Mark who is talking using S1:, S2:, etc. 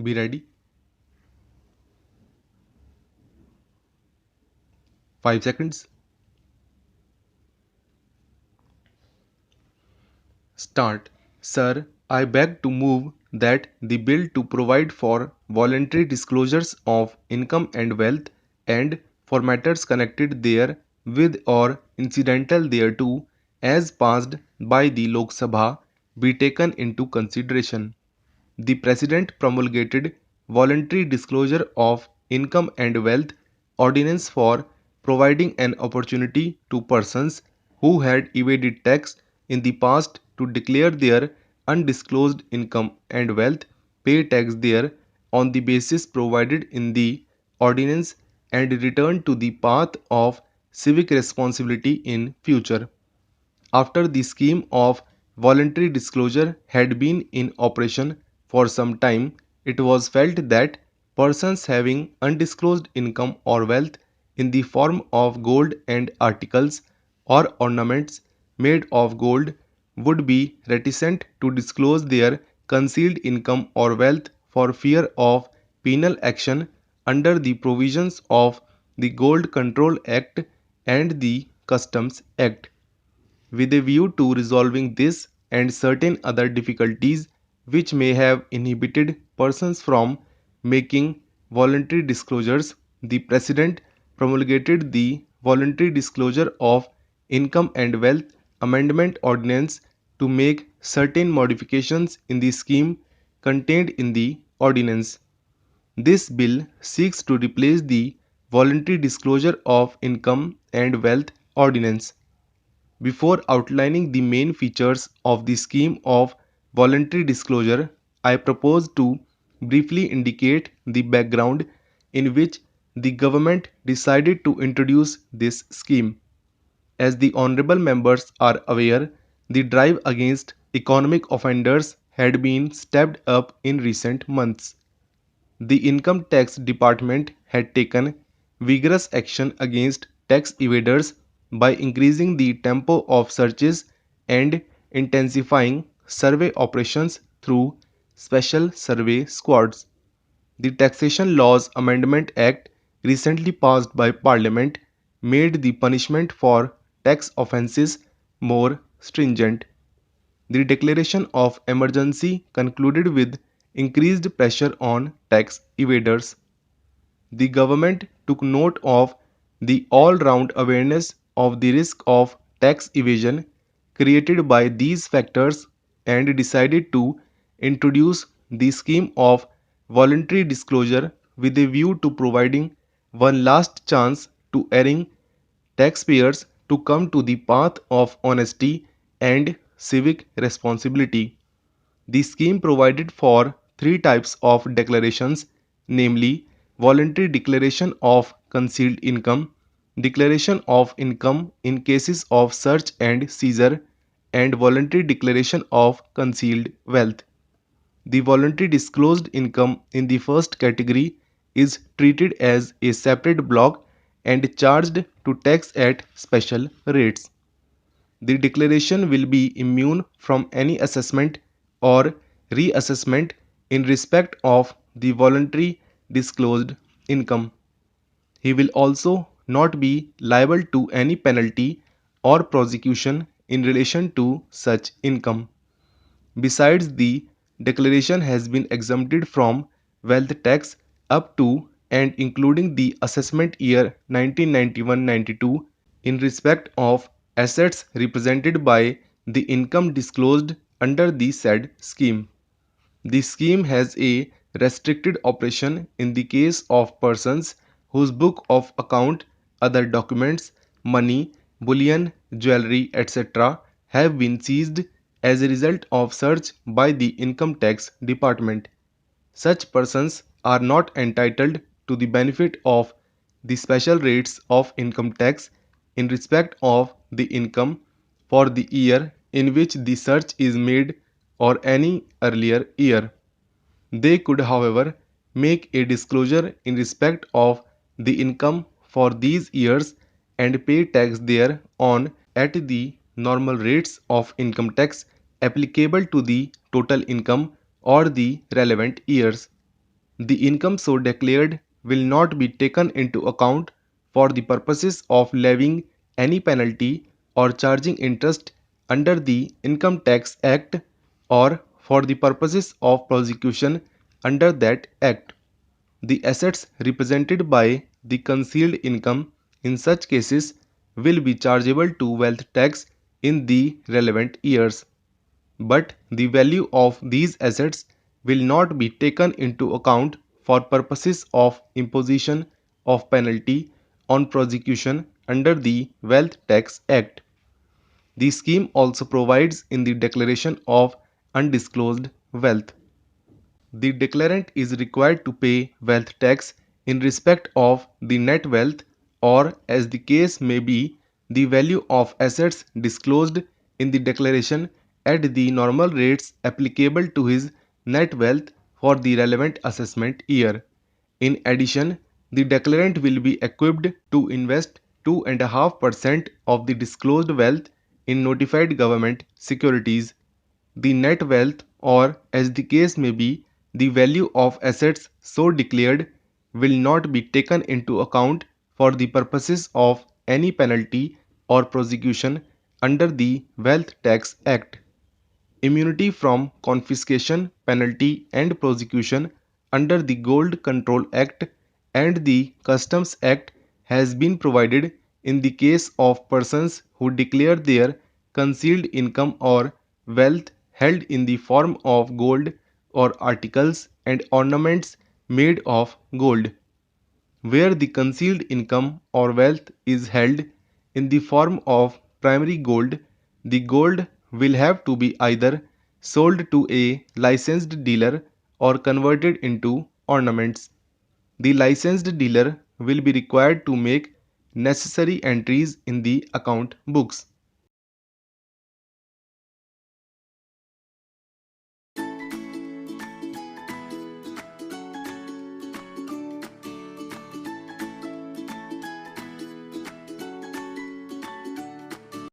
S1: Be ready. 5 seconds. Start. Sir, I beg to move that the bill to provide for voluntary disclosures of income and wealth and for matters connected therewith or incidental thereto, as passed by the Lok Sabha, be taken into consideration. The President promulgated Voluntary Disclosure of Income and Wealth Ordinance for providing an opportunity to persons who had evaded tax in the past to declare their undisclosed income and wealth, pay tax there on the basis provided in the ordinance, and return to the path of civic responsibility in future. After the scheme of voluntary disclosure had been in operation for some time, it was felt that persons having undisclosed income or wealth in the form of gold and articles or ornaments made of gold would be reticent to disclose their concealed income or wealth for fear of penal action under the provisions of the Gold Control Act and the Customs Act. With a view to resolving this and certain other difficulties which may have inhibited persons from making voluntary disclosures, the President promulgated the Voluntary Disclosure of Income and Wealth Amendment Ordinance to make certain modifications in the scheme contained in the ordinance. This bill seeks to replace the Voluntary Disclosure of Income and Wealth Ordinance. Before outlining the main features of the scheme of voluntary disclosure, I propose to briefly indicate the background in which the government decided to introduce this scheme. As the honorable members are aware, the drive against economic offenders had been stepped up in recent months. The Income Tax Department had taken vigorous action against tax evaders by increasing the tempo of searches and intensifying survey operations through special survey squads. The Taxation Laws Amendment Act, recently passed by Parliament, made the punishment for tax offences more stringent. The declaration of emergency concluded with increased pressure on tax evaders. The government took note of the all-round awareness of the risk of tax evasion created by these factors and decided to introduce the scheme of voluntary disclosure with a view to providing one last chance to erring taxpayers to come to the path of honesty and civic responsibility. The scheme provided for three types of declarations, namely voluntary declaration of concealed income, declaration of income in cases of search and seizure, and voluntary declaration of concealed wealth. The voluntary disclosed income in the first category is treated as a separate block and charged to tax at special rates. The declaration will be immune from any assessment or reassessment in respect of the voluntary disclosed income. He will also not be liable to any penalty or prosecution in relation to such income. Besides, the declaration has been exempted from wealth tax up to and including the assessment year 1991-92 in respect of assets represented by the income disclosed under the said scheme. The scheme has a restricted operation in the case of persons whose book of account, other documents, money, bullion, jewelry, etc. have been seized as a result of search by the Income Tax Department. Such persons are not entitled to the benefit of the special rates of income tax in respect of the income for the year in which the search is made or any earlier year. They could, however, make a disclosure in respect of the income for these years and pay tax thereon at the normal rates of income tax applicable to the total income or the relevant years. The income so declared will not be taken into account for the purposes of levying any penalty or charging interest under the Income Tax Act or for the purposes of prosecution under that Act. The assets represented by the concealed income in such cases will be chargeable to wealth tax in the relevant years, but the value of these assets will not be taken into account for purposes of imposition of penalty on prosecution under the Wealth Tax Act. The scheme also provides in the declaration of undisclosed wealth. The declarant is required to pay wealth tax in respect of the net wealth or, as the case may be, the value of assets disclosed in the declaration at the normal rates applicable to his net wealth for the relevant assessment year. In addition, the declarant will be equipped to invest 2.5% of the disclosed wealth in notified government securities. The net wealth, or as the case may be, the value of assets so declared, will not be taken into account for the purposes of any penalty or prosecution under the Wealth Tax Act. Immunity from confiscation, penalty, and prosecution under the Gold Control Act and the Customs Act has been provided in the case of persons who declare their concealed income or wealth held in the form of gold or articles and ornaments made of gold. Where the concealed income or wealth is held in the form of primary gold, the gold will have to be either sold to a licensed dealer or converted into ornaments. The licensed dealer will be required to make necessary entries in the account books.